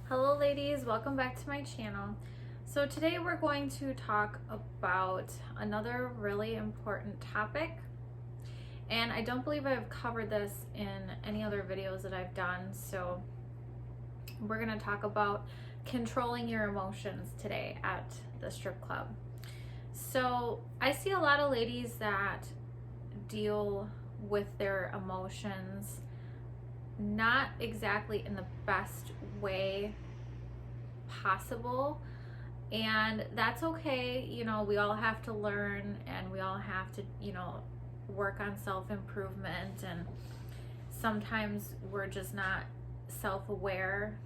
Hello ladies, welcome back to my channel. So today we're going to talk about another really important topic, and I don't believe I've covered this in any other videos that I've done, so we're going to talk about controlling your emotions today at the strip club. So I see a lot of ladies that deal with their emotions not exactly in the best way possible, and that's okay. We all have to learn, and we all have to work on self-improvement, and sometimes we're just not self-aware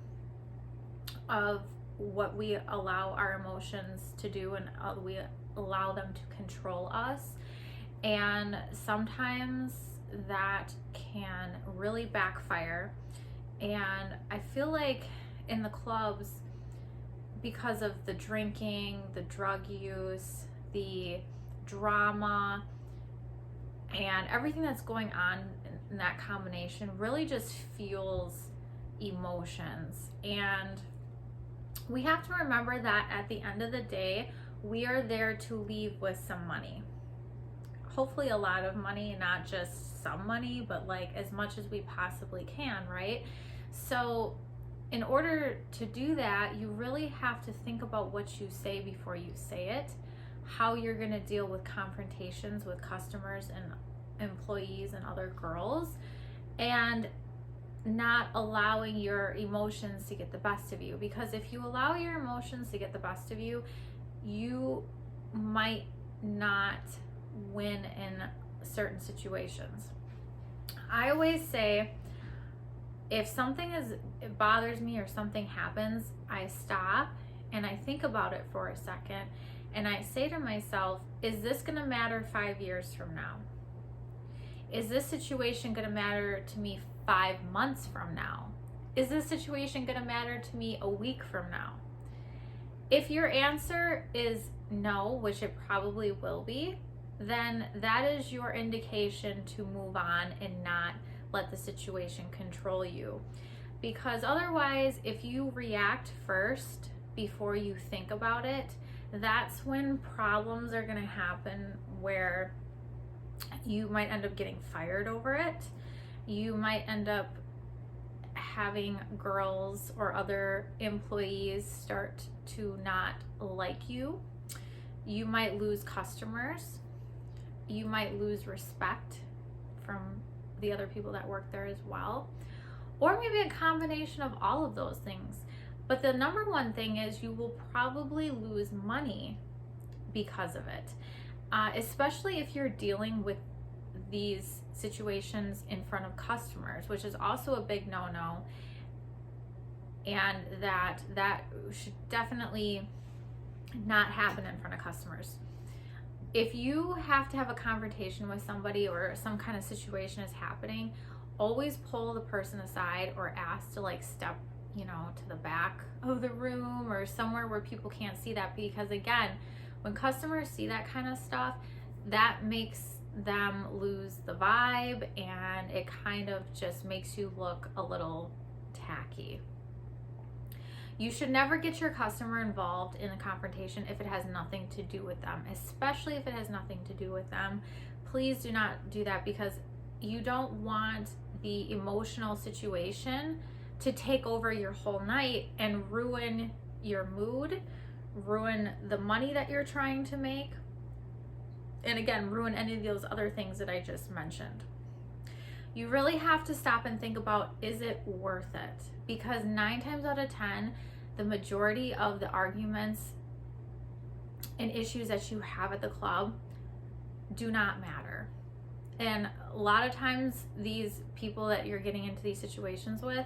of what we allow our emotions to do, and we allow them to control us, and sometimes that can really backfire. And I feel like in the clubs, because of the drinking, the drug use, the drama, and everything that's going on in that combination really just fuels emotions. And we have to remember that at the end of the day, we are there to leave with some money. Hopefully a lot of money, not just some money, but like as much as we possibly can, right? So in order to do that, you really have to think about what you say before you say it, how you're going to deal with confrontations with customers and employees and other girls, and not allowing your emotions to get the best of you. Because if you allow your emotions to get the best of you, you might not win in certain situations. I always say, if it bothers me or something happens, I stop and I think about it for a second, and I say to myself, is this going to matter 5 years from now? Is this situation going to matter to me 5 months from now? Is this situation going to matter to me a week from now? If your answer is no, which it probably will be, then that is your indication to move on and not let the situation control you. Because otherwise, if you react first before you think about it, that's when problems are going to happen, where you might end up getting fired over it. You might end up having girls or other employees start to not like you. You might lose customers. You might lose respect from the other people that work there as well, or maybe a combination of all of those things. But the number one thing is you will probably lose money because of it, especially if you're dealing with these situations in front of customers, which is also a big no-no, and that should definitely not happen in front of customers. If you have to have a confrontation with somebody or some kind of situation is happening, always pull the person aside or ask to step, to the back of the room or somewhere where people can't see that. Because again, when customers see that kind of stuff, that makes them lose the vibe, and it kind of just makes you look a little tacky. You should never get your customer involved in a confrontation if it has nothing to do with them, especially if it has nothing to do with them. Please do not do that, because you don't want the emotional situation to take over your whole night and ruin your mood, ruin the money that you're trying to make, and again, ruin any of those other things that I just mentioned. You really have to stop and think about, is it worth it? Because 9 times out of 10, the majority of the arguments and issues that you have at the club do not matter. And a lot of times, these people that you're getting into these situations with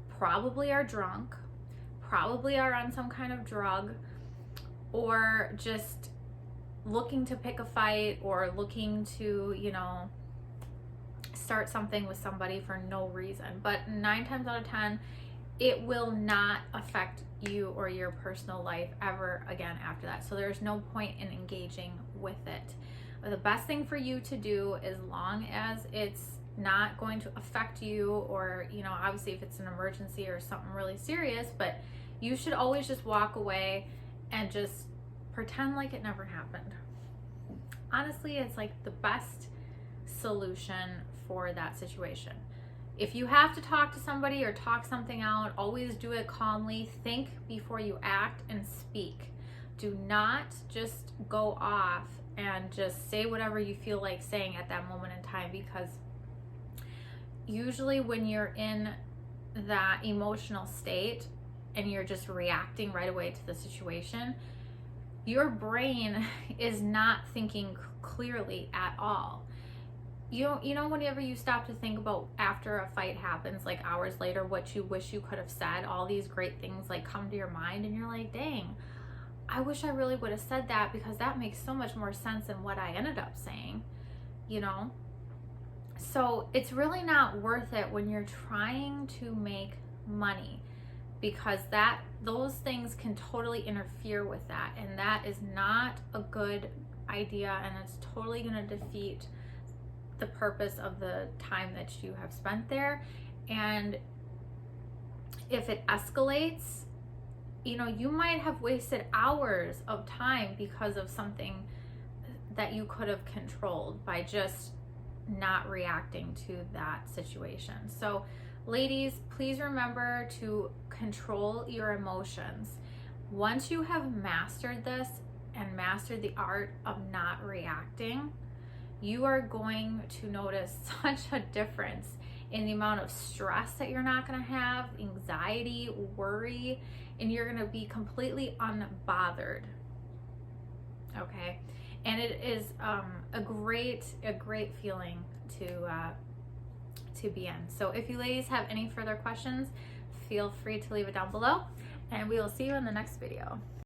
probably are drunk, probably are on some kind of drug, or just looking to pick a fight, or looking to, start something with somebody for no reason. But 9 times out of 10, it will not affect you or your personal life ever again after that. So there's no point in engaging with it. But the best thing for you to do, as long as it's not going to affect you, or, you know, obviously if it's an emergency or something really serious, but you should always just walk away and just pretend like it never happened. Honestly, it's like the best solution for that situation. If you have to talk to somebody or talk something out, always do it calmly. Think before you act and speak. Do not just go off and just say whatever you feel like saying at that moment in time, because usually when you're in that emotional state and you're just reacting right away to the situation, your brain is not thinking clearly at all. You know, whenever you stop to think about after a fight happens, like hours later, what you wish you could have said, all these great things like come to your mind, and you're like, dang, I wish I really would have said that, because that makes so much more sense than what I ended up saying, you know? So it's really not worth it when you're trying to make money, because those things can totally interfere with that, and that is not a good idea, and it's totally going to defeat the purpose of the time that you have spent there. And if it escalates, you know, you might have wasted hours of time because of something that you could have controlled by just not reacting to that situation. So ladies, please remember to control your emotions. Once you have mastered this and mastered the art of not reacting, you are going to notice such a difference in the amount of stress that you're not going to have, anxiety, worry, and you're going to be completely unbothered. Okay? And it is a great feeling to be in. So if you ladies have any further questions, feel free to leave it down below, and we will see you in the next video.